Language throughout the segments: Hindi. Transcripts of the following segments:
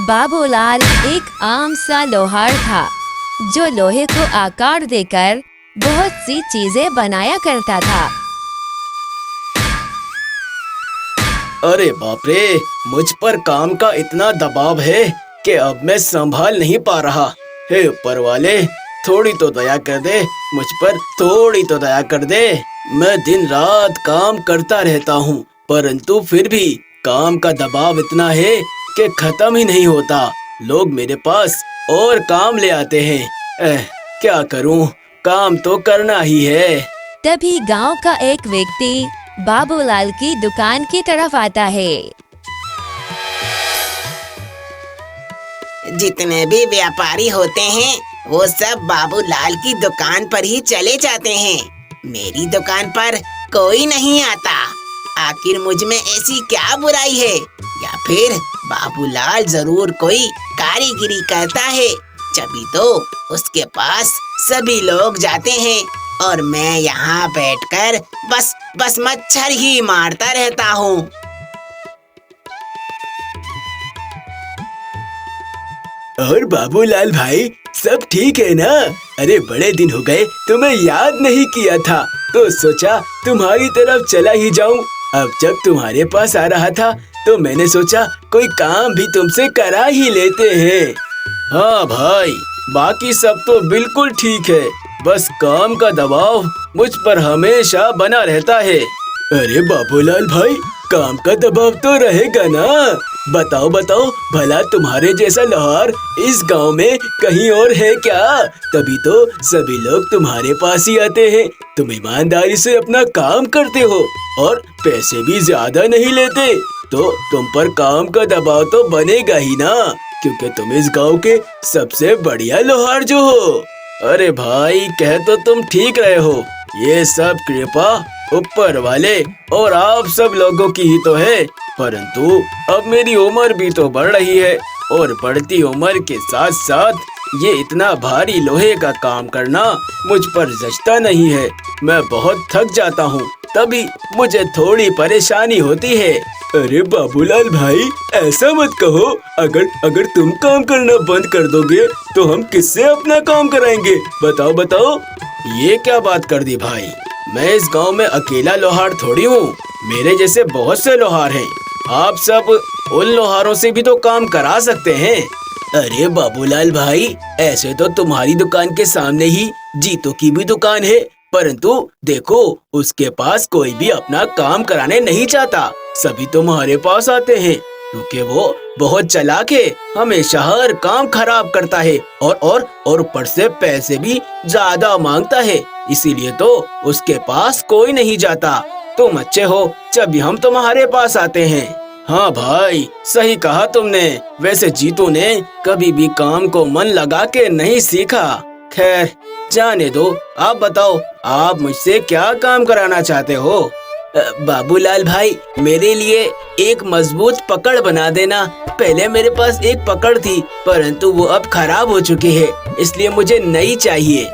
बाबूलाल एक आम सा लोहार था जो लोहे को आकार देकर बहुत सी चीजें बनाया करता था। अरे बाप रे, मुझ पर काम का इतना दबाव है कि अब मैं संभाल नहीं पा रहा। हे ऊपर वाले, थोड़ी तो दया कर दे, मुझ पर थोड़ी तो दया कर दे। मैं दिन रात काम करता रहता हूँ, परंतु फिर भी काम का दबाव इतना है कि खत्म ही नहीं होता। लोग मेरे पास और काम ले आते हैं। क्या करूँ, काम तो करना ही है। तभी गांव का एक व्यक्ति बाबूलाल की दुकान की तरफ आता है। जितने भी व्यापारी होते हैं वो सब बाबूलाल की दुकान पर ही चले जाते हैं। मेरी दुकान पर कोई नहीं आता। आखिर मुझ में ऐसी क्या बुराई है? या फिर बाबूलाल जरूर कोई कारीगिरी करता है, जभी तो उसके पास सभी लोग जाते हैं और मैं यहाँ बैठकर बस मच्छर ही मारता रहता हूँ। और बाबूलाल भाई, सब ठीक है ना? अरे बड़े दिन हो गए, तुम्हें याद नहीं किया था तो सोचा तुम्हारी तरफ चला ही जाऊं। अब जब तुम्हारे पास आ रहा था तो मैंने सोचा कोई काम भी तुमसे करा ही लेते हैं। हाँ भाई, बाकी सब तो बिल्कुल ठीक है, बस काम का दबाव मुझ पर हमेशा बना रहता है। अरे बाबूलाल भाई, काम का दबाव तो रहेगा ना? बताओ बताओ, भला तुम्हारे जैसा लोहार इस गांव में कहीं और है क्या? तभी तो सभी लोग तुम्हारे पास ही आते हैं। तुम ईमानदारी से अपना काम करते हो और पैसे भी ज्यादा नहीं लेते, तो तुम पर काम का दबाव तो बनेगा ही ना, क्योंकि तुम इस गांव के सबसे बढ़िया लोहार जो हो। अरे भाई, कह तो तुम ठीक रहे हो, ये सब कृपा ऊपर वाले और आप सब लोगों की ही तो है। परंतु अब मेरी उम्र भी तो बढ़ रही है और बढ़ती उम्र के साथ साथ ये इतना भारी लोहे का काम करना मुझ पर जचता नहीं है। मैं बहुत थक जाता हूँ, तभी मुझे थोड़ी परेशानी होती है। अरे बाबूलाल भाई, ऐसा मत कहो। अगर तुम काम करना बंद कर दोगे तो हम किससे अपना काम कराएंगे? बताओ बताओ। ये क्या बात कर दी भाई, मैं इस गांव में अकेला लोहार थोड़ी हूँ, मेरे जैसे बहुत से लोहार हैं। आप सब उन लोहारों से भी तो काम करा सकते हैं। अरे बाबूलाल भाई, ऐसे तो तुम्हारी दुकान के सामने ही जीतू की भी दुकान है, परंतु देखो उसके पास कोई भी अपना काम कराने नहीं चाहता। सभी तुम्हारे पास आते हैं क्योंकि वो बहुत चालाक है, हमेशा हर काम खराब करता है और ऊपर से पैसे भी ज्यादा मांगता है, इसीलिए तो उसके पास कोई नहीं जाता। तुम अच्छे हो जब हम तुम्हारे पास आते हैं। हाँ भाई, सही कहा तुमने। वैसे जीतू ने कभी भी काम को मन लगा के नहीं सीखा। खैर जाने दो, आप बताओ, आप मुझसे क्या काम कराना चाहते हो? बाबूलाल भाई, मेरे लिए एक मजबूत पकड़ बना देना। पहले मेरे पास एक पकड़ थी, परंतु वो अब खराब हो चुकी है, इसलिए मुझे नई चाहिए।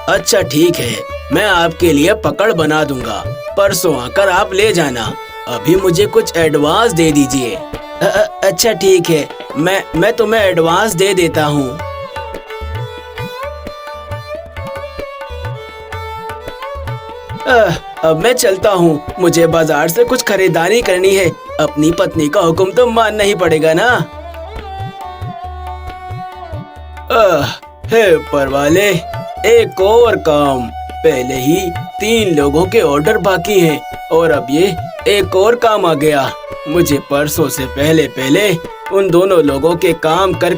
अच्छा ठीक है, मैं आपके लिए पकड़ बना दूंगा, परसों आकर आप ले जाना। अभी मुझे कुछ एडवांस दे दीजिए। अच्छा ठीक है, मैं तुम्हें एडवांस दे देता हूँ। अब मैं चलता हूँ, मुझे बाजार से कुछ खरीदारी करनी है। अपनी पत्नी का हुक्म तो मानना ही पड़ेगा ना। हे ऊपर वाले, एक और काम। पहले ही 3 लोगों के ऑर्डर बाकी हैं और अब ये एक और काम आ गया। मुझे परसों से पहले उन दोनों लोगों के काम कर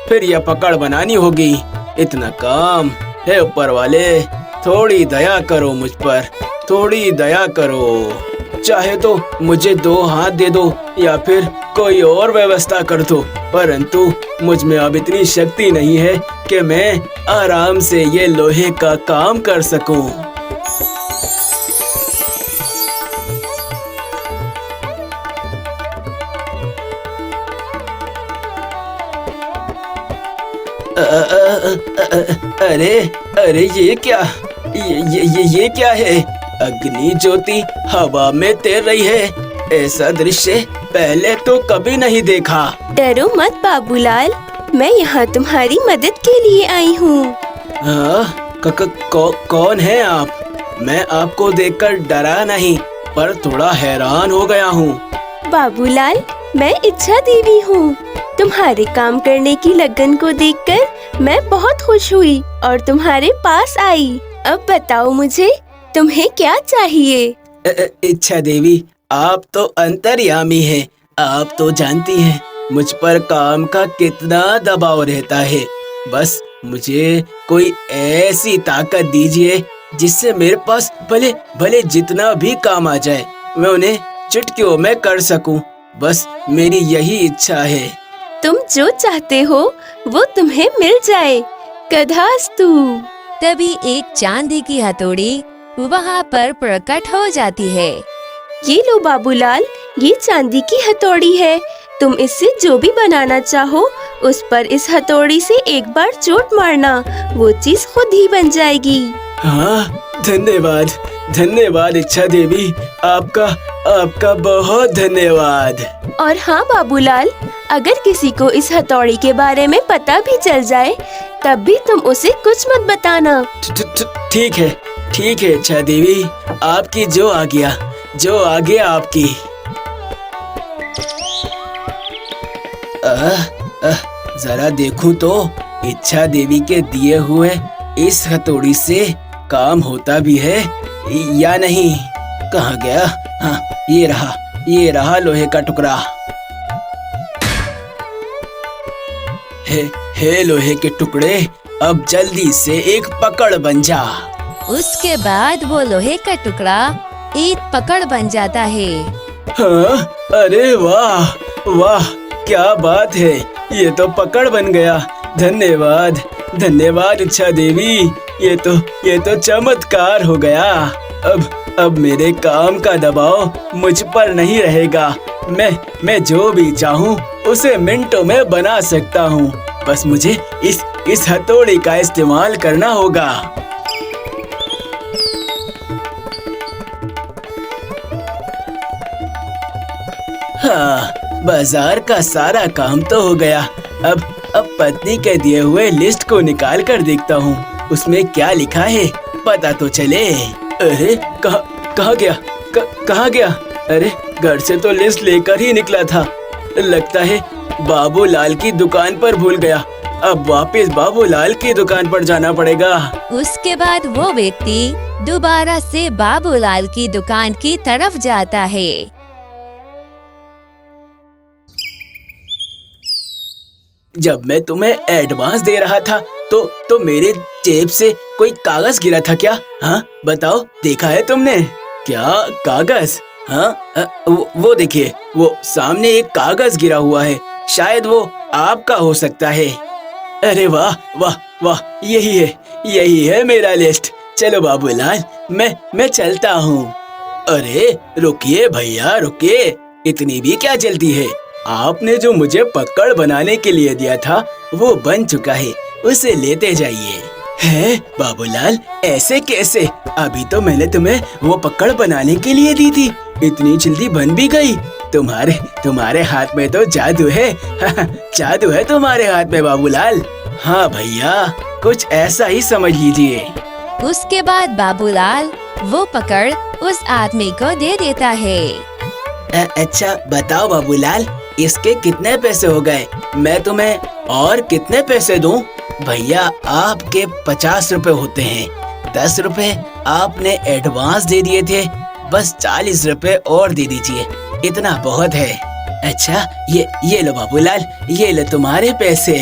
फिर यह पकड़ बनानी होगी। इतना काम। हे ऊपर वाले, थोड़ी दया करो मुझ पर, थोड़ी दया करो। चाहे तो मुझे 2 हाथ दे दो या फिर कोई और व्यवस्था कर दो, परंतु मुझ में अब इतनी शक्ति नहीं है कि मैं आराम से ये लोहे का काम कर सकूं। अरे ये क्या, ये क्या है? अग्नि ज्योति हवा में तैर रही है। ऐसा दृश्य पहले तो कभी नहीं देखा। डरो मत बाबूलाल, मैं यहाँ तुम्हारी मदद के लिए आई हूँ। हाँ, कौन है आप? मैं आपको देखकर डरा नहीं, पर थोड़ा हैरान हो गया हूँ। बाबूलाल, मैं इच्छा देवी हूँ। तुम्हारे काम करने की लगन को देखकर मैं बहुत खुश हुई और तुम्हारे पास आई। अब बताओ मुझे, तुम्हें क्या चाहिए? इच्छा देवी, आप तो अंतर्यामी हैं। आप तो जानती हैं मुझ पर काम का कितना दबाव रहता है। बस मुझे कोई ऐसी ताकत दीजिए जिससे मेरे पास भले भले जितना भी काम आ जाए, मैं उन्हें चुटकियों में कर सकूं। बस मेरी यही इच्छा है। तुम जो चाहते हो वो तुम्हें मिल जाए। कदास्तु। तभी एक चांदी की हथौड़ी वहाँ पर प्रकट हो जाती है। ये लो बाबूलाल, ये चांदी की हथौड़ी है। तुम इससे जो भी बनाना चाहो उस पर इस हथौड़ी से एक बार चोट मारना, वो चीज खुद ही बन जाएगी। हाँ, धन्यवाद धन्यवाद इच्छा देवी, आपका बहुत धन्यवाद। और हाँ बाबूलाल, अगर किसी को इस हथौड़ी के बारे में पता भी चल जाए तब भी तुम उसे कुछ मत बताना। ठीक है इच्छा देवी, आपकी जो आज्ञा आपकी। जरा देखूं तो इच्छा देवी के दिए हुए इस हथौड़ी से काम होता भी है या नहीं। कहाँ गया? हाँ, ये रहा लोहे का टुकड़ा। हे लोहे के टुकड़े, अब जल्दी से एक पकड़ बन जा। उसके बाद वो लोहे का टुकड़ा एक पकड़ बन जाता है। हाँ, अरे वाह वाह, क्या बात है, ये तो पकड़ बन गया। धन्यवाद इच्छा देवी, ये तो चमत्कार हो गया। अब मेरे काम का दबाव मुझ पर नहीं रहेगा। मैं जो भी चाहूँ उसे मिनटों में बना सकता हूँ। बस मुझे इस हथौड़ी का इस्तेमाल करना होगा। हाँ, बाजार का सारा काम तो हो गया। अब पत्नी के दिए हुए लिस्ट को निकाल कर देखता हूँ, उसमें क्या लिखा है पता तो चले। अरे कहाँ गया? अरे घर से तो लिस्ट लेकर ही निकला था। लगता है बाबूलाल की दुकान पर भूल गया। अब वापस बाबूलाल की दुकान पर जाना पड़ेगा। उसके बाद वो व्यक्ति दोबारा से बाबूलाल की दुकान की तरफ जाता है। जब मैं तुम्हें एडवांस दे रहा था तो मेरे जेब से कोई कागज गिरा था क्या? हाँ बताओ, देखा है तुमने? क्या कागज? हाँ, वो देखिए, वो सामने एक कागज गिरा हुआ है। शायद वो आपका हो सकता है। अरे वाह वाह वाह, यही है मेरा लिस्ट। चलो बाबूलाल, मैं चलता हूँ। अरे रुकिए भैया, रुकिए, इतनी भी क्या जल्दी है? आपने जो मुझे पकड़ बनाने के लिए दिया था वो बन चुका है, उसे लेते जाइए। है बाबूलाल, ऐसे कैसे? अभी तो मैंने तुम्हें वो पकड़ बनाने के लिए दी थी, इतनी जल्दी बन भी गई। तुम्हारे हाथ में तो जादू है। जादू है तुम्हारे हाथ में बाबूलाल। हाँ भैया, कुछ ऐसा ही समझ लीजिए। उसके बाद बाबूलाल वो पकड़ उस आदमी को दे देता है। अच्छा बताओ बाबूलाल, इसके कितने पैसे हो गए? मैं तुम्हें और कितने पैसे दूं? भैया, आपके 50 रुपए होते हैं। 10 रुपए आपने एडवांस दे दिए थे, बस 40 रुपए और दे दीजिए, इतना बहुत है। अच्छा, ये लो बाबूलाल, ये लो तुम्हारे पैसे।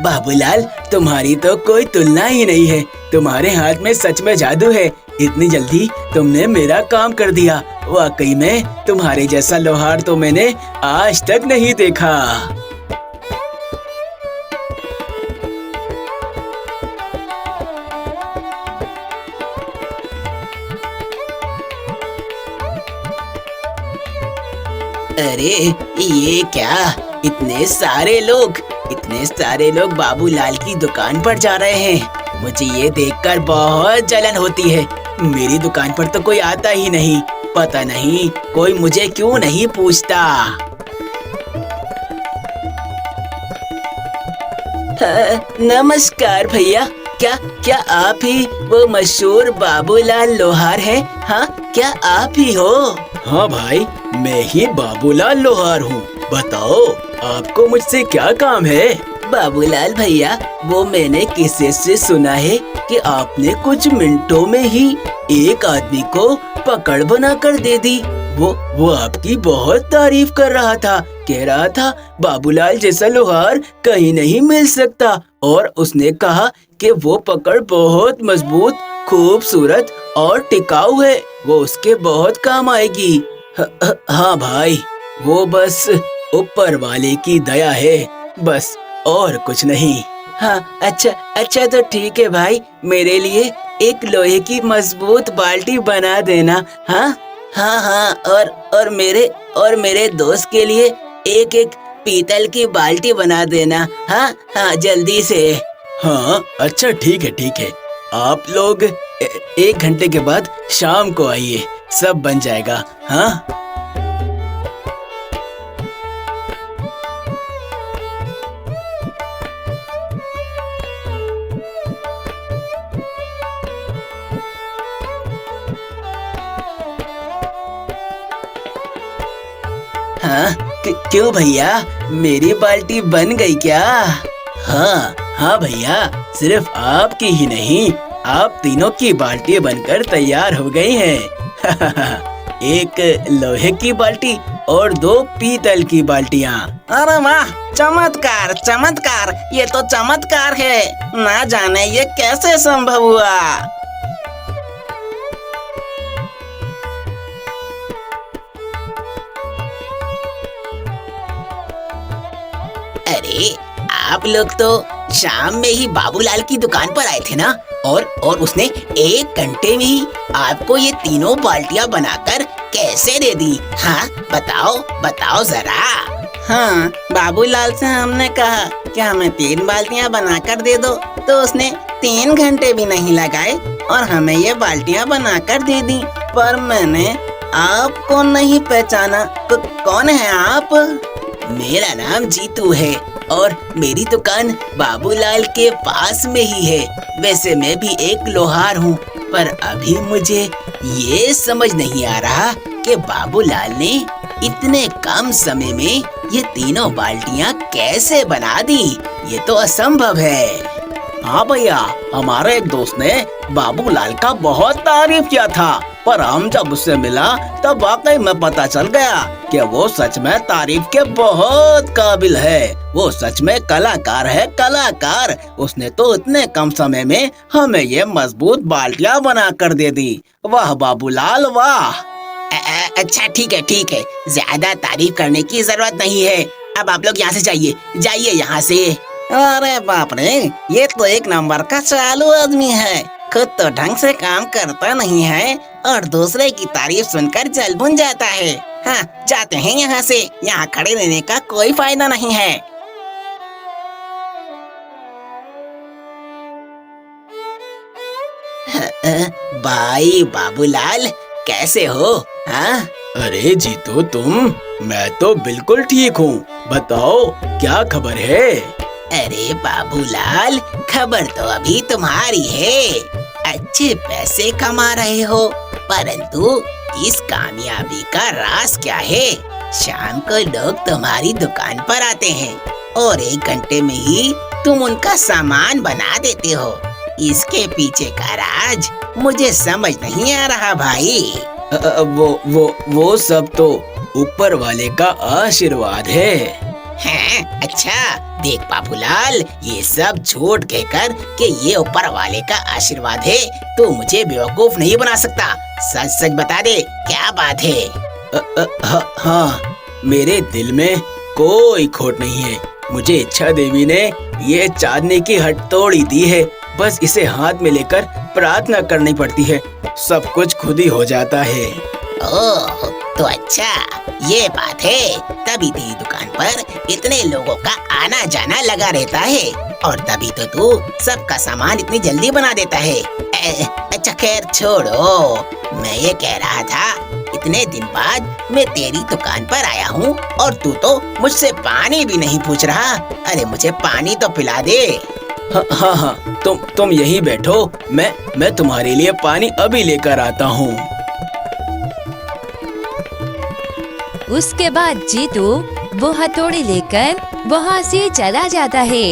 बाबूलाल, तुम्हारी तो कोई तुलना ही नहीं है। तुम्हारे हाथ में सच में जादू है। इतनी जल्दी तुमने मेरा काम कर दिया। वाकई में तुम्हारे जैसा लोहार तो मैंने आज तक नहीं देखा। अरे ये क्या, इतने सारे लोग बाबूलाल की दुकान पर जा रहे हैं। मुझे ये देखकर बहुत जलन होती है। मेरी दुकान पर तो कोई आता ही नहीं। पता नहीं कोई मुझे क्यों नहीं पूछता। नमस्कार भैया, क्या क्या आप ही वो मशहूर बाबूलाल लोहार हैं? हाँ, क्या आप ही हो? हाँ भाई, मैं ही बाबूलाल लोहार हूँ। बताओ आपको मुझसे क्या काम है? बाबूलाल भैया, वो मैंने किसी से सुना है कि आपने कुछ मिनटों में ही एक आदमी को पकड़ बना कर दे दी। वो आपकी बहुत तारीफ कर रहा था, कह रहा था बाबूलाल जैसा लोहार कहीं नहीं मिल सकता, और उसने कहा कि वो पकड़ बहुत मजबूत, खूबसूरत और टिकाऊ है, वो उसके बहुत काम आएगी। हाँ भाई, वो बस ऊपर वाले की दया है, बस और कुछ नहीं। हाँ, अच्छा तो ठीक है भाई, मेरे लिए एक लोहे की मजबूत बाल्टी बना देना। हाँ हाँ हाँ, और मेरे दोस्त के लिए एक पीतल की बाल्टी बना देना। हाँ हाँ, जल्दी से। हाँ अच्छा, ठीक है। आप लोग 1 घंटे के बाद शाम को आइए, सब बन जाएगा। हाँ हाँ, क्यों भैया, मेरी बाल्टी बन गई क्या? हाँ भैया, सिर्फ आपकी ही नहीं, आप तीनों की बाल्टी बनकर तैयार हो गई हैं। एक लोहे की बाल्टी और 2 पीतल की बाल्टियाँ। अरे वाह, चमत्कार, ये तो चमत्कार है। ना जाने ये कैसे संभव हुआ। अरे, आप लोग तो शाम में ही बाबूलाल की दुकान पर आए थे ना, और उसने 1 घंटे में ही आपको ये तीनों बाल्टियां बनाकर कैसे दे दी? हाँ, बताओ जरा। हाँ, बाबूलाल से हमने कहा कि हमें 3 बाल्टियां बनाकर दे दो, तो उसने 3 घंटे भी नहीं लगाए और हमें ये बाल्टियां बनाकर दे दी। पर मैंने आपको नहीं पहचाना। कौन है आप? मेरा नाम जीतू है और मेरी दुकान बाबूलाल के पास में ही है। वैसे मैं भी एक लोहार हूँ, पर अभी मुझे ये समझ नहीं आ रहा कि बाबूलाल ने इतने कम समय में ये तीनों बाल्टियाँ कैसे बना दी। ये तो असंभव है। हाँ भैया, हमारे एक दोस्त ने बाबूलाल का बहुत तारीफ किया था, पर हम जब उससे मिला तब वाकई में पता चल गया कि वो सच में तारीफ के बहुत काबिल है। वो सच में कलाकार है, कलाकार। उसने तो इतने कम समय में हमें ये मजबूत बाल्टियाँ बना कर दे दी। वाह बाबूलाल वाह। अच्छा ठीक है, ज्यादा तारीफ करने की जरूरत नहीं है। अब आप लोग यहाँ से जाइए यहाँ से। अरे बाप रे, ये तो 1 नंबर का चालू आदमी है। खुद तो ढंग से काम करता नहीं है और दूसरे की तारीफ सुनकर जल भुन जाता है। हाँ, जाते हैं यहाँ से। यहाँ खड़े रहने का कोई फायदा नहीं है। भाई बाबूलाल, कैसे हो? हाँ? अरे जीतू तुम, मैं तो बिल्कुल ठीक हूँ। बताओ क्या खबर है? अरे बाबूलाल, खबर तो अभी तुम्हारी है। अच्छे पैसे कमा रहे हो, परंतु इस कामयाबी का राज क्या है? शाम को लोग तुम्हारी दुकान पर आते हैं और 1 घंटे में ही तुम उनका सामान बना देते हो। इसके पीछे का राज मुझे समझ नहीं आ रहा भाई। वो सब तो ऊपर वाले का आशीर्वाद है। हैं? अच्छा, देख बाबूलाल, ये सब झूठ कहकर कि ये ऊपर वाले का आशीर्वाद है, तो मुझे बेवकूफ नहीं बना सकता। सच सच बता दे, क्या बात है? हाँ, मेरे दिल में कोई खोट नहीं है। मुझे इच्छा देवी ने ये चांदनी की हथौड़ी दी है, बस इसे हाथ में लेकर प्रार्थना करनी पड़ती है, सब कुछ खुद ही हो जाता है। ओह, तो अच्छा ये बात है, तभी तेरी दुकान पर इतने लोगों का आना जाना लगा रहता है और तभी तो तू सबका सामान इतनी जल्दी बना देता है। अच्छा खैर छोड़ो, मैं ये कह रहा था इतने दिन बाद मैं तेरी दुकान पर आया हूँ और तू तो मुझसे पानी भी नहीं पूछ रहा। अरे मुझे पानी तो पिला दे। हाँ हाँ हाँ, तुम यहीं बैठो, मैं तुम्हारे लिए पानी अभी लेकर आता हूँ। उसके बाद जीतू वो हथौड़ी लेकर वहाँ से चला जाता है।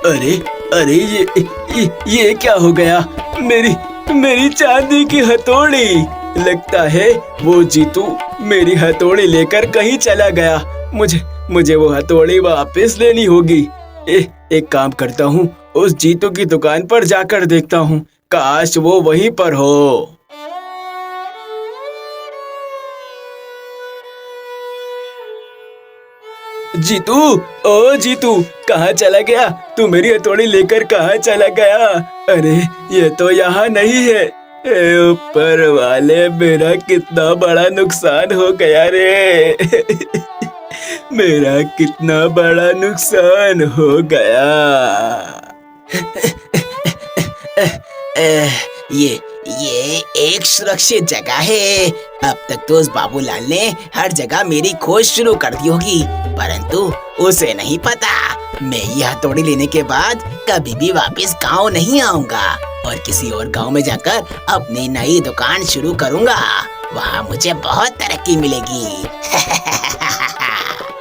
अरे अरे ये क्या हो गया? मेरी चांदी की हथौड़ी। लगता है वो जीतू मेरी हथौड़ी लेकर कहीं चला गया। मुझे वो हथौड़ी वापस लेनी होगी। एक काम करता हूँ, उस जीतू की दुकान पर जाकर देखता हूँ, काश वो वहीं पर हो। जीतू, ओ जीतू, कहाँ चला गया? तू मेरी हथौड़ी लेकर कहाँ चला गया? अरे ये तो यहाँ नहीं है। ऊपर वाले, मेरा कितना बड़ा नुकसान हो गया रे। मेरा कितना बड़ा नुकसान हो गया। ये एक सुरक्षित जगह है। अब तक तो उस बाबूलाल ने हर जगह मेरी खोज शुरू कर दी होगी, परंतु उसे नहीं पता मैं यह हथौड़ी लेने के बाद कभी भी वापस गांव नहीं आऊंगा और किसी और गांव में जाकर अपनी नई दुकान शुरू करूंगा। वहाँ मुझे बहुत तरक्की मिलेगी।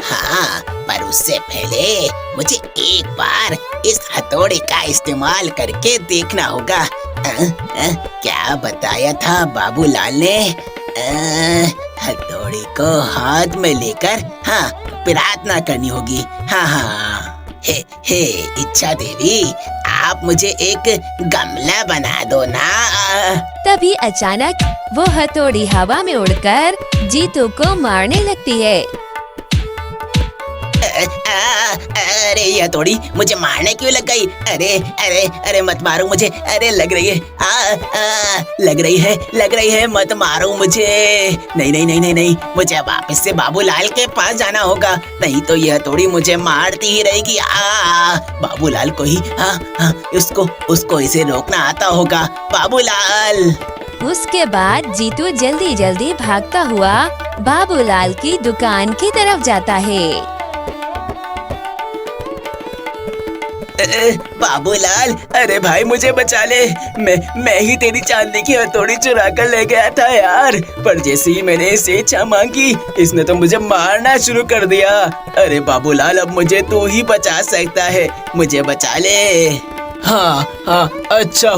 हाँ, पर उससे पहले मुझे एक बार इस हथौड़ी का इस्तेमाल करके देखना होगा। क्या बताया था बाबूलाल ने? हथौड़ी को हाथ में लेकर प्रार्थना करनी होगी। हाँ, हे इच्छा देवी, आप मुझे एक गमला बना दो ना। तभी अचानक वो हथौड़ी हवा में उड़कर जीतू को मारने लगती है। अरे ये हथौड़ी मुझे मारने क्यों लग गई? अरे मत मारो मुझे। अरे लग रही है, लग रही है, मत मारो मुझे। नहीं, मुझे वापस से बाबूलाल के पास जाना होगा, नहीं तो ये हथौड़ी मुझे मारती ही रहेगी। बाबूलाल को ही उसको इसे रोकना आता होगा। बाबूलाल। उसके बाद जीतू जल्दी जल्दी भागता हुआ बाबूलाल की दुकान की तरफ जाता है। बाबूलाल, अरे भाई मुझे बचा ले। मैं ही तेरी चांदी की हथौड़ी चुरा कर ले गया था यार, पर जैसे ही मैंने इससे इच्छा मांगी, इसने तो मुझे मारना शुरू कर दिया। अरे बाबूलाल, अब मुझे तू ही बचा सकता है, मुझे बचा ले। हाँ, अच्छा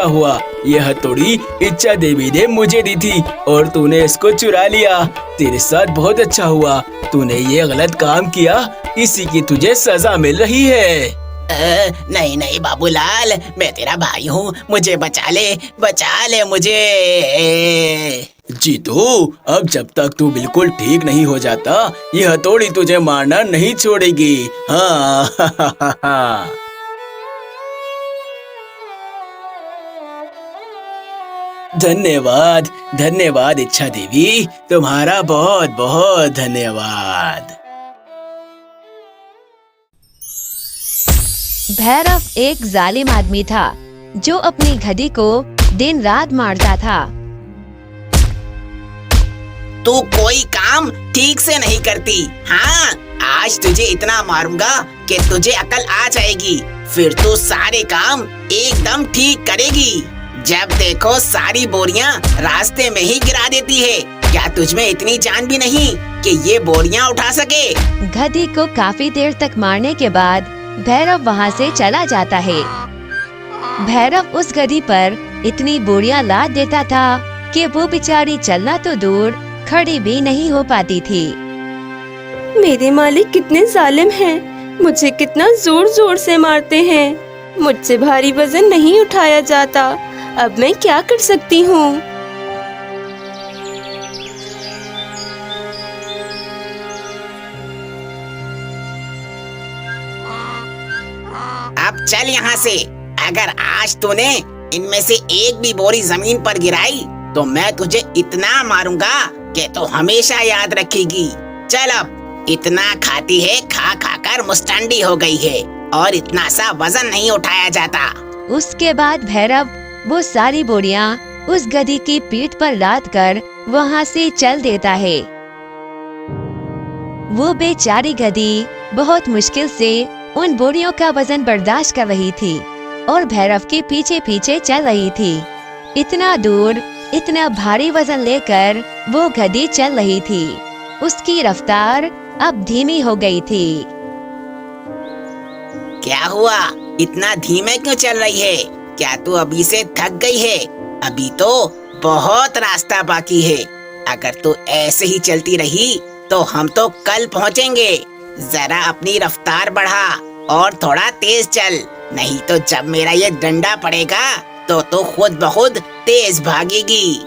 हुआ ये हथौड़ी इच्छा देवी ने मुझे दी थी और तूने इसको चुरा लिया। तेरे साथ बहुत अच्छा हुआ, तूने ये गलत काम किया, इसी की तुझे सजा मिल रही है। नहीं बाबूलाल, मैं तेरा भाई हूँ, मुझे बचा ले मुझे। जीतू, अब जब तक तू बिल्कुल ठीक नहीं हो जाता, ये हथौड़ी तुझे मारना नहीं छोड़ेगी। हाँ। धन्यवाद इच्छा देवी, तुम्हारा बहुत बहुत धन्यवाद। भैरव एक जालिम आदमी था जो अपनी घड़ी को दिन रात मारता था। तू कोई काम ठीक से नहीं करती। हाँ, आज तुझे इतना मारूंगा कि तुझे अकल आ जाएगी, फिर तू सारे काम एकदम ठीक करेगी। जब देखो सारी बोरियां रास्ते में ही गिरा देती है। क्या तुझमें इतनी जान भी नहीं कि ये बोरियां उठा सके? गधी को काफी देर तक मारने के बाद भैरव वहाँ से चला जाता है। भैरव उस गधी पर इतनी बोरियां लाद देता था कि वो बेचारी चलना तो दूर, खड़ी भी नहीं हो पाती थी। मेरे मालिक कितने जालिम हैं, मुझे कितना जोर जोर से मारते हैं। मुझसे भारी वजन नहीं उठाया जाता, अब मैं क्या कर सकती हूँ? अब चल यहाँ से। अगर आज तूने इनमें से एक भी बोरी जमीन पर गिराई तो मैं तुझे इतना मारूंगा कि तू हमेशा याद रखेगी। चल, अब इतना खाती है, खा खा कर मुस्टंडी हो गई है और इतना सा वजन नहीं उठाया जाता। उसके बाद भैरव वो सारी बोरियां उस गधी की पीठ पर लाद कर वहाँ से चल देता है। वो बेचारी गधी बहुत मुश्किल से उन बोरियों का वजन बर्दाश्त कर रही थी और भैरव के पीछे पीछे चल रही थी। इतना दूर इतना भारी वजन लेकर वो गधी चल रही थी। उसकी रफ्तार अब धीमी हो गई थी। क्या हुआ, इतना धीमे क्यों चल रही है? क्या तू अभी से थक गई है? अभी तो बहुत रास्ता बाकी है। अगर तू ऐसे ही चलती रही तो हम तो कल पहुँचेंगे। जरा अपनी रफ्तार बढ़ा और थोड़ा तेज चल, नहीं तो जब मेरा ये डंडा पड़ेगा तो तू खुद ब खुद तेज भागेगी।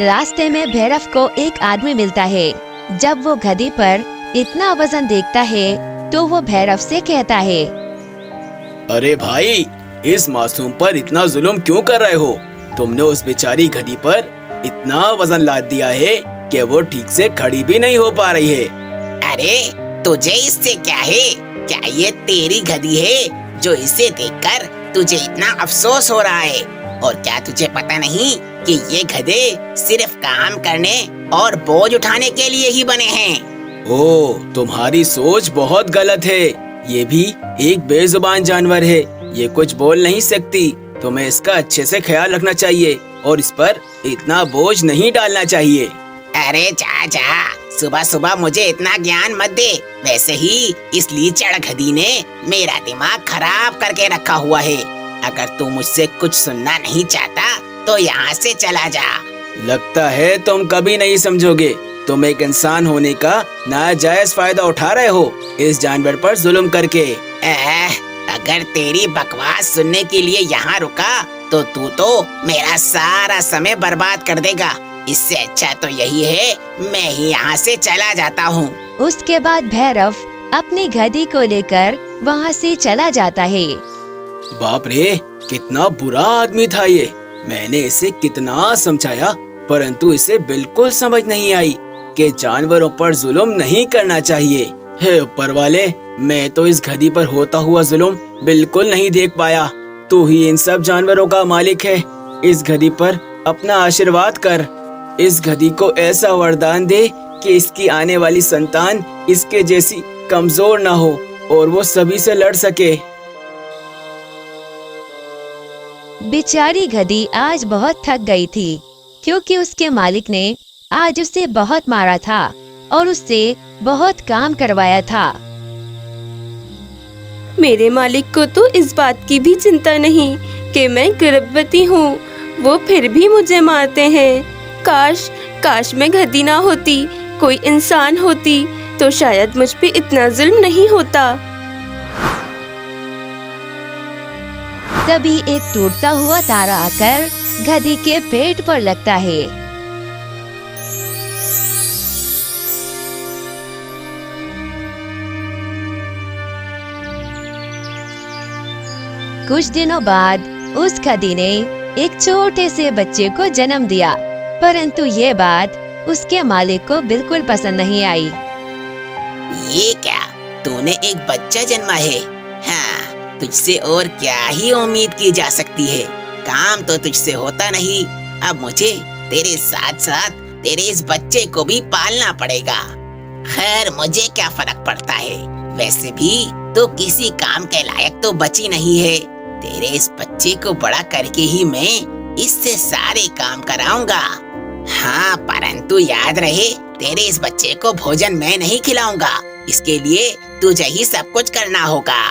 रास्ते में भैरव को एक आदमी मिलता है। जब वो गधी पर इतना वजन देखता है तो वो भैरव से कहता है, अरे भाई, इस मासूम पर इतना जुल्म क्यों कर रहे हो? तुमने उस बेचारी गधी पर इतना वजन लाद दिया है कि वो ठीक से खड़ी भी नहीं हो पा रही है। अरे तुझे इससे क्या है? क्या ये तेरी गधी है जो इसे देखकर तुझे इतना अफसोस हो रहा है? और क्या तुझे पता नहीं कि ये गधे सिर्फ काम करने और बोझ उठाने के लिए ही बने हैं? ओह, तुम्हारी सोच बहुत गलत है। ये भी एक बेजुबान जानवर है, ये कुछ बोल नहीं सकती। तुम्हें इसका अच्छे से ख्याल रखना चाहिए और इस पर इतना बोझ नहीं डालना चाहिए। अरे जा जा, सुबह सुबह मुझे इतना ज्ञान मत दे। वैसे ही इस लीचड़ गधी ने मेरा दिमाग खराब करके रखा हुआ है। अगर तू मुझसे कुछ सुनना नहीं चाहता तो यहाँ से चला जा। लगता है तुम कभी नहीं समझोगे। तुम एक इंसान होने का नाजायज फायदा उठा रहे हो इस जानवर पर जुल्म करके। अगर तेरी बकवास सुनने के लिए यहाँ रुका तो तू तो मेरा सारा समय बर्बाद कर देगा। इससे अच्छा तो यही है मैं ही यहाँ से चला जाता हूँ। उसके बाद भैरव अपनी गधी को लेकर वहाँ से चला जाता है। बाप रे, कितना बुरा आदमी था ये। मैंने इसे कितना समझाया परंतु इसे बिल्कुल समझ नहीं आई कि जानवरों पर जुल्म नहीं करना चाहिए। हे ऊपर वाले, मैं तो इस गधी पर होता हुआ जुल्म बिल्कुल नहीं देख पाया। तू ही इन सब जानवरों का मालिक है। इस गधी पर अपना आशीर्वाद कर। इस गधी को ऐसा वरदान दे कि इसकी आने वाली संतान इसके जैसी कमजोर ना हो और वो सभी से लड़ सके। बेचारी गधी आज बहुत थक गई थी क्योंकि उसके मालिक ने आज उसे बहुत मारा था और उससे बहुत काम करवाया था। मेरे मालिक को तो इस बात की भी चिंता नहीं कि मैं गर्भवती हूँ, वो फिर भी मुझे मारते हैं। काश मैं गधी ना होती, कोई इंसान होती तो शायद मुझ पे इतना जुल्म नहीं होता। तभी एक टूटता हुआ तारा आकर गधी के पेट पर लगता है। कुछ दिनों बाद उस गधी ने एक छोटे से बच्चे को जन्म दिया, परंतु ये बात उसके मालिक को बिल्कुल पसंद नहीं आई। ये क्या, तूने एक बच्चा जन्मा है? हाँ, तुझसे और क्या ही उम्मीद की जा सकती है। काम तो तुझसे होता नहीं, अब मुझे तेरे साथ साथ तेरे इस बच्चे को भी पालना पड़ेगा। खैर, मुझे क्या फर्क पड़ता है, वैसे भी तो किसी काम के लायक तो बची नहीं है। तेरे इस बच्चे को बड़ा करके ही मैं इससे सारे काम कराऊंगा। हाँ, परंतु याद रहे, तेरे इस बच्चे को भोजन मैं नहीं खिलाऊंगा। इसके लिए तुझे ही सब कुछ करना होगा।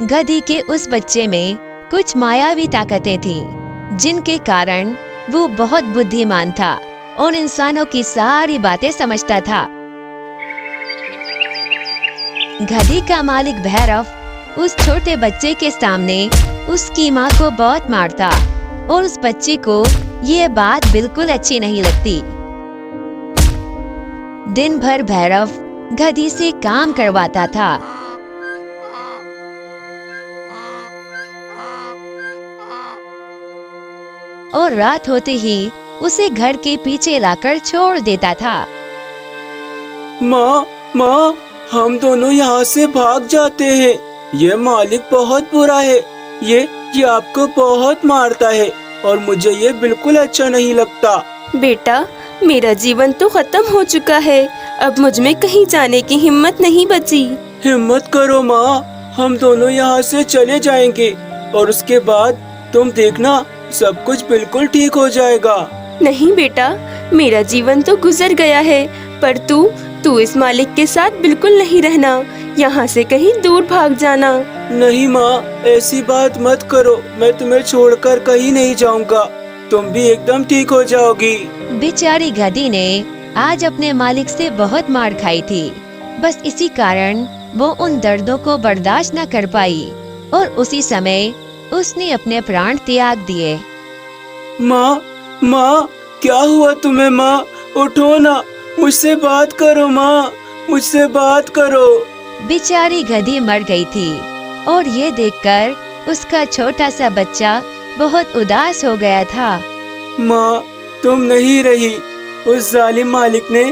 गधी के उस बच्चे में कुछ मायावी ताकतें थीं, जिनके कारण वो बहुत बुद्धिमान था और इंसानों की सारी बातें समझता था। गधी का मालिक भैरव उस छोटे बच्चे के सामने उसकी माँ को बहुत मारता और उस बच्चे को ये बात बिल्कुल अच्छी नहीं लगती। दिन भर भैरव गधी से काम करवाता था। और रात होते ही उसे घर के पीछे लाकर छोड़ देता था। माँ, हम दोनों यहाँ से भाग जाते हैं। ये मालिक बहुत बुरा है। ये आपको बहुत मारता है और मुझे ये बिल्कुल अच्छा नहीं लगता। बेटा, मेरा जीवन तो खत्म हो चुका है। अब मुझ में कहीं जाने की हिम्मत नहीं बची। हिम्मत करो माँ, हम दोनों यहाँ से चले जाएंगे और उसके बाद तुम देखना सब कुछ बिल्कुल ठीक हो जाएगा। नहीं बेटा, मेरा जीवन तो गुजर गया है, पर तू इस मालिक के साथ बिल्कुल नहीं रहना। यहाँ से कहीं दूर भाग जाना। नहीं माँ, ऐसी बात मत करो। मैं तुम्हें छोड़कर कहीं नहीं जाऊँगा। तुम भी एकदम ठीक हो जाओगी। बेचारी गधी ने आज अपने मालिक से बहुत मार खाई थी। बस इसी कारण वो उन दर्दों को बर्दाश्त न कर पाई और उसी समय उसने अपने प्राण त्याग दिए। माँ, माँ, क्या हुआ तुम्हें माँ? उठो ना, मुझसे बात करो माँ, मुझसे बात करो। बेचारी गधी मर गई थी और ये देखकर उसका छोटा सा बच्चा बहुत उदास हो गया था। माँ, तुम नहीं रही। उस जालिम मालिक ने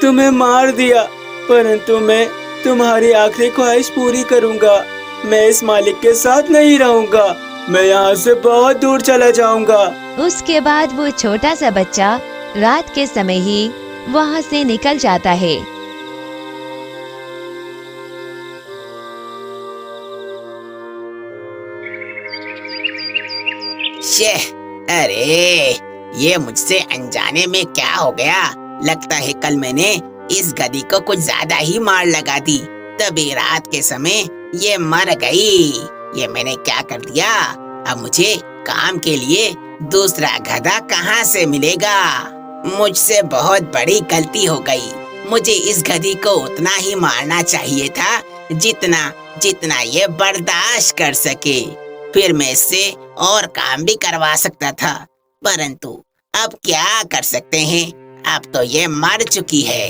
तुम्हें मार दिया, परंतु मैं तुम्हारी आखिरी ख्वाहिश पूरी करूँगा। मैं इस मालिक के साथ नहीं रहूँगा। मैं यहाँ से बहुत दूर चला जाऊँगा। उसके बाद वो छोटा सा बच्चा रात के समय ही वहाँ से निकल जाता है। अरे, ये मुझसे अनजाने में क्या हो गया? लगता है कल मैंने इस गधी को कुछ ज्यादा ही मार लगा दी, तभी रात के समय ये मर गई। ये मैंने क्या कर दिया? अब मुझे काम के लिए दूसरा गधा कहाँ से मिलेगा? मुझसे बहुत बड़ी गलती हो गई। मुझे इस गधी को उतना ही मारना चाहिए था जितना ये बर्दाश्त कर सके। फिर मैं इससे और काम भी करवा सकता था, परंतु अब क्या कर सकते हैं? अब तो ये मर चुकी है।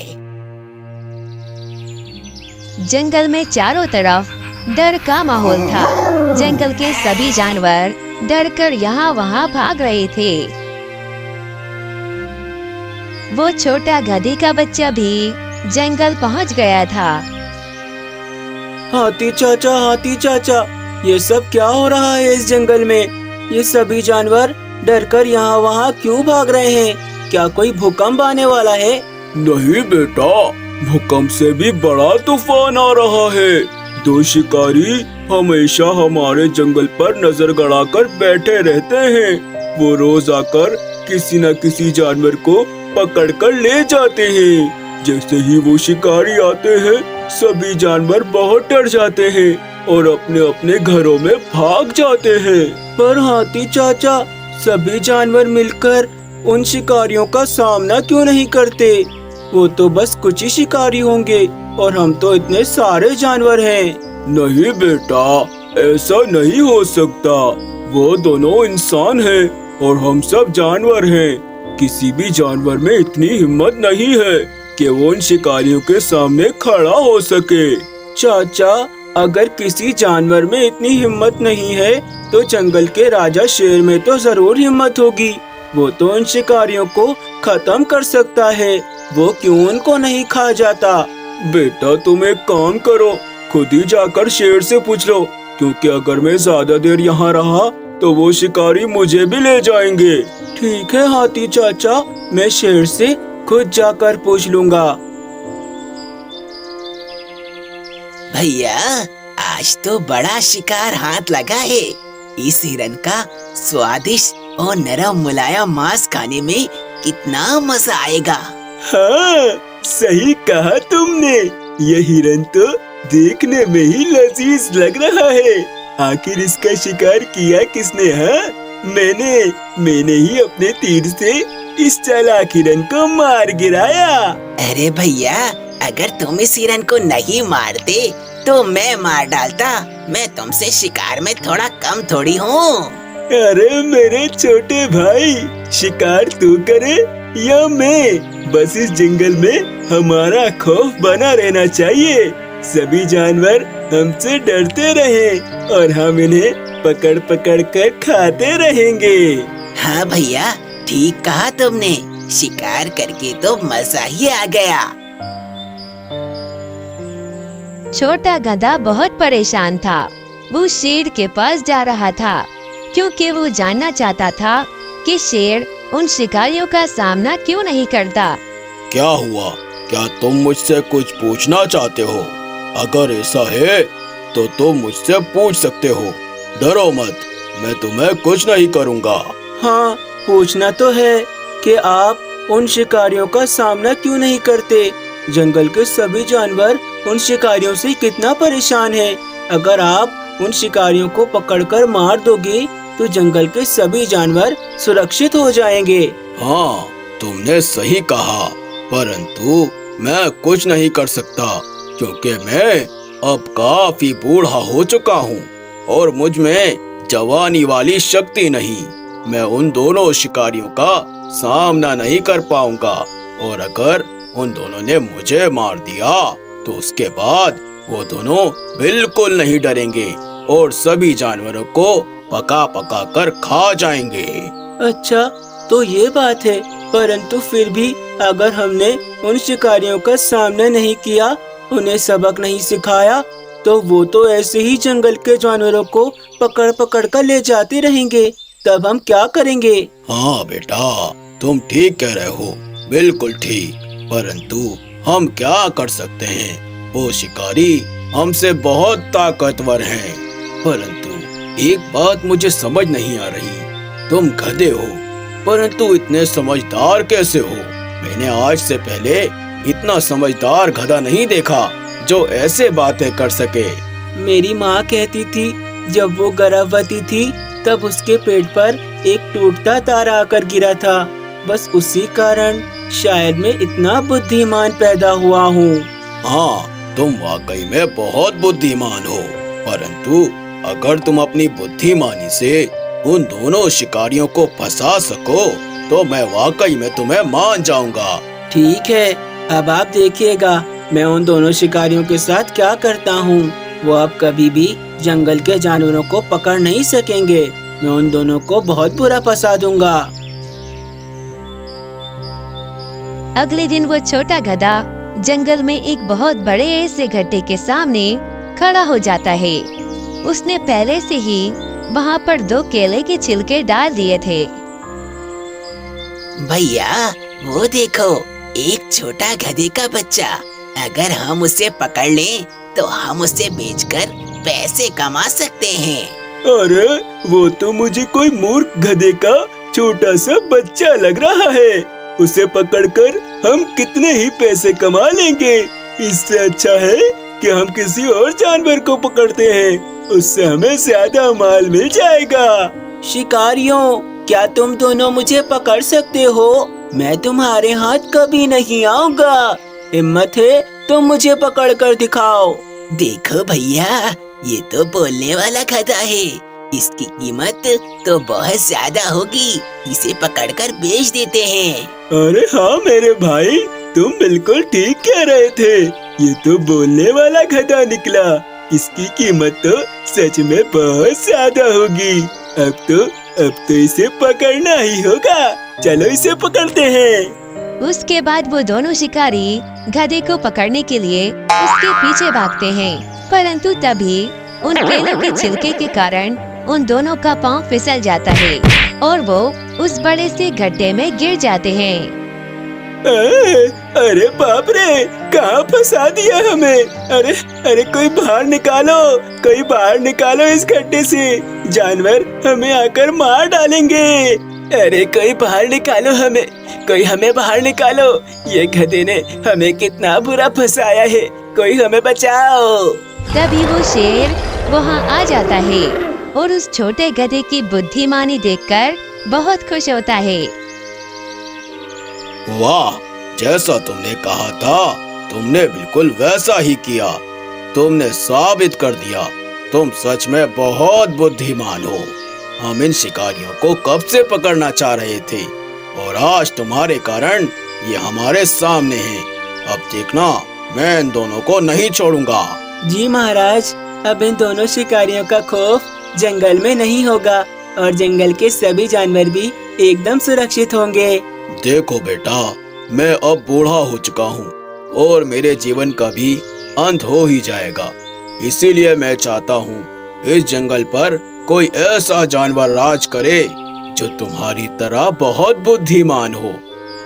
जंगल में चारों तरफ डर का माहौल था। जंगल के सभी जानवर डरकर यहाँ वहाँ भाग रहे थे। वो छोटा गधी का बच्चा भी जंगल पहुँच गया था। हाथी चाचा, ये सब क्या हो रहा है इस जंगल में? ये सभी जानवर डरकर यहाँ वहाँ क्यों भाग रहे हैं? क्या कोई भूकंप आने वाला है? नहीं बेटा, भूकंप से भी बड़ा तूफान आ रहा है। दो शिकारी हमेशा हमारे जंगल पर नजर गड़ाकर बैठे रहते हैं। वो रोज आकर किसी न किसी जानवर को पकड़कर ले जाते हैं। जैसे ही वो शिकारी आते हैं, सभी जानवर बहुत डर जाते हैं और अपने अपने घरों में भाग जाते हैं। पर हाथी चाचा, सभी जानवर मिलकर उन शिकारियों का सामना क्यों नहीं करते? वो तो बस कुछ ही शिकारी होंगे और हम तो इतने सारे जानवर हैं। नहीं बेटा, ऐसा नहीं हो सकता। वो दोनों इंसान हैं और हम सब जानवर हैं। किसी भी जानवर में इतनी हिम्मत नहीं है कि वो उन शिकारियों के सामने खड़ा हो सके। चाचा, अगर किसी जानवर में इतनी हिम्मत नहीं है तो जंगल के राजा शेर में तो जरूर हिम्मत होगी। वो तो उन शिकारियों को खत्म कर सकता है। वो क्यों उनको नहीं खा जाता? बेटा, तुम एक काम करो, खुद ही जाकर शेर से पूछ लो, क्योंकि अगर मैं ज्यादा देर यहाँ रहा तो वो शिकारी मुझे भी ले जाएंगे। ठीक है हाथी चाचा, मैं शेर से खुद जाकर पूछ लूँगा। भैया, आज तो बड़ा शिकार हाथ लगा है। इस हिरन का स्वादिष्ट और नरम मुलायम मांस खाने में कितना मजा आएगा। हाँ, सही कहा तुमने। ये हिरन तो देखने में ही लजीज लग रहा है। आखिर इसका शिकार किया किसने? मैंने ही अपने तीर से इस चालाक हिरन को मार गिराया। अरे भैया, अगर तुम इस हिरन को नहीं मारते तो मैं मार डालता। मैं तुमसे शिकार में थोड़ा कम थोड़ी हूँ। अरे मेरे छोटे भाई, शिकार तू करे या मैं? बस इस जंगल में हमारा खौफ बना रहना चाहिए। सभी जानवर हमसे डरते रहें और हम इन्हें पकड़ पकड़ कर खाते रहेंगे। हाँ भैया, ठीक कहा तुमने। शिकार करके तो मजा ही आ गया। छोटा गधा बहुत परेशान था। वो शेर के पास जा रहा था क्योंकि वो जानना चाहता था कि शेर उन शिकारियों का सामना क्यों नहीं करता। क्या हुआ? क्या तुम मुझसे कुछ पूछना चाहते हो? अगर ऐसा है तो तुम मुझसे पूछ सकते हो। डरो मत, मैं तुम्हें कुछ नहीं करूँगा। हाँ, पूछना तो है कि आप उन शिकारियों का सामना क्यों नहीं करते? जंगल के सभी जानवर उन शिकारियों से कितना परेशान हैं। अगर आप उन शिकारियों को पकड़कर मार दोगे तो जंगल के सभी जानवर सुरक्षित हो जाएंगे। हाँ, तुमने सही कहा, परंतु मैं कुछ नहीं कर सकता क्योंकि मैं अब काफी बूढ़ा हो चुका हूँ और मुझ में जवानी वाली शक्ति नहीं। मैं उन दोनों शिकारियों का सामना नहीं कर पाऊंगा और अगर उन दोनों ने मुझे मार दिया तो उसके बाद वो दोनों बिल्कुल नहीं डरेंगे और सभी जानवरों को पका पका कर खा जाएंगे। अच्छा, तो ये बात है, परंतु फिर भी अगर हमने उन शिकारियों का सामना नहीं किया, उन्हें सबक नहीं सिखाया, तो वो तो ऐसे ही जंगल के जानवरों को पकड़ पकड़ कर ले जाते रहेंगे। तब हम क्या करेंगे? हाँ बेटा, तुम ठीक कह रहे हो, बिल्कुल ठीक। परंतु हम क्या कर सकते हैं? वो शिकारी हमसे बहुत ताकतवर हैं। परंतु एक बात मुझे समझ नहीं आ रही, तुम गधे हो परंतु इतने समझदार कैसे हो? मैंने आज से पहले इतना समझदार गधा नहीं देखा जो ऐसे बातें कर सके। मेरी माँ कहती थी जब वो गर्भवती थी तब उसके पेट पर एक टूटता तारा आकर गिरा था। बस उसी कारण शायद मैं इतना बुद्धिमान पैदा हुआ हूँ। हाँ, तुम वाकई में बहुत बुद्धिमान हो, परंतु अगर तुम अपनी बुद्धिमानी से उन दोनों शिकारियों को फंसा सको तो मैं वाकई में तुम्हें मान जाऊंगा। ठीक है, अब आप देखिएगा मैं उन दोनों शिकारियों के साथ क्या करता हूँ। वो अब कभी भी जंगल के जानवरों को पकड़ नहीं सकेंगे। मैं उन दोनों को बहुत बुरा फंसा दूंगा। अगले दिन वो छोटा गधा जंगल में एक बहुत बड़े ऐसे गड्ढे के सामने खड़ा हो जाता है। उसने पहले से ही वहाँ पर 2 केले के छिलके डाल दिए थे। भैया, वो देखो, एक छोटा गधे का बच्चा। अगर हम उसे पकड़ लें तो हम उसे बेचकर पैसे कमा सकते हैं। अरे, वो तो मुझे कोई मूर्ख गधे का छोटा सा बच्चा लग रहा है। उसे पकड़कर हम कितने ही पैसे कमा लेंगे। इससे अच्छा है कि हम किसी और जानवर को पकड़ते हैं, उससे हमें ज्यादा माल मिल जाएगा। शिकारियों, क्या तुम दोनों मुझे पकड़ सकते हो? मैं तुम्हारे हाथ कभी नहीं आऊंगा। हिम्मत है तो मुझे पकड़ कर दिखाओ। देखो भैया, ये तो बोलने वाला गधा है। इसकी कीमत तो बहुत ज्यादा होगी। इसे पकड़कर बेच देते हैं। अरे हाँ मेरे भाई, तुम बिल्कुल ठीक कह रहे थे। ये तो बोलने वाला गधा निकला। इसकी कीमत तो सच में बहुत ज्यादा होगी। अब तो इसे पकड़ना ही होगा। चलो इसे पकड़ते हैं। उसके बाद वो दोनों शिकारी गधे को पकड़ने के लिए उसके पीछे भागते हैं, परंतु तभी उन केलों के छिलके के कारण उन दोनों का पांव फिसल जाता है और वो उस बड़े से गड्ढे में गिर जाते हैं। अरे बाप रे, कहाँ फंसा दिया हमें। अरे कोई बाहर निकालो इस गड्ढे से। जानवर हमें आकर मार डालेंगे। अरे कोई बाहर निकालो हमें, कोई हमें बाहर निकालो। ये गधे ने हमें कितना बुरा फंसाया है, कोई हमें बचाओ। तभी वो शेर वहाँ आ जाता है और उस छोटे गधे की बुद्धिमानी देखकर बहुत खुश होता है। वाह, जैसा तुमने कहा था तुमने बिल्कुल वैसा ही किया। तुमने साबित कर दिया तुम सच में बहुत बुद्धिमान हो। हम इन शिकारियों को कब से पकड़ना चाह रहे थे और आज तुम्हारे कारण ये हमारे सामने हैं। अब देखना, मैं इन दोनों को नहीं छोड़ूंगा। जी महाराज, अब इन दोनों शिकारियों का खौफ जंगल में नहीं होगा और जंगल के सभी जानवर भी एकदम सुरक्षित होंगे। देखो बेटा, मैं अब बूढ़ा हो चुका हूँ और मेरे जीवन का भी अंत हो ही जाएगा। इसीलिए मैं चाहता हूँ इस जंगल पर कोई ऐसा जानवर राज करे जो तुम्हारी तरह बहुत बुद्धिमान हो।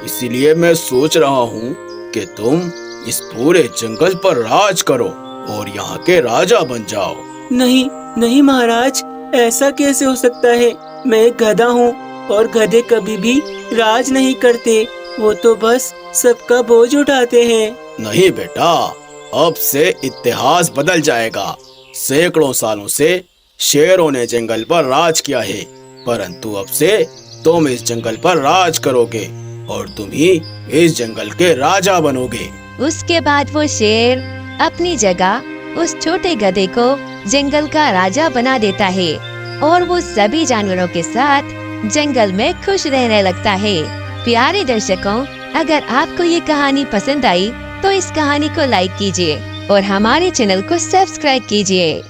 इसीलिए मैं सोच रहा हूँ कि तुम इस पूरे जंगल पर राज करो और यहाँ के राजा बन जाओ। नहीं नहीं महाराज, ऐसा कैसे हो सकता है? मैं एक गधा हूँ और गधे कभी भी राज नहीं करते, वो तो बस सबका बोझ उठाते हैं। नहीं बेटा, अब से इतिहास बदल जाएगा। सैकड़ों सालों से शेरों ने जंगल पर राज किया है, परंतु अब से तुम इस जंगल पर राज करोगे और तुम ही इस जंगल के राजा बनोगे। उसके बाद वो शेर अपनी जगह उस छोटे गधे को जंगल का राजा बना देता है और वो सभी जानवरों के साथ जंगल में खुश रहने लगता है। प्यारे दर्शकों, अगर आपको ये कहानी पसंद आई तो इस कहानी को लाइक कीजिए और हमारे चैनल को सब्सक्राइब कीजिए।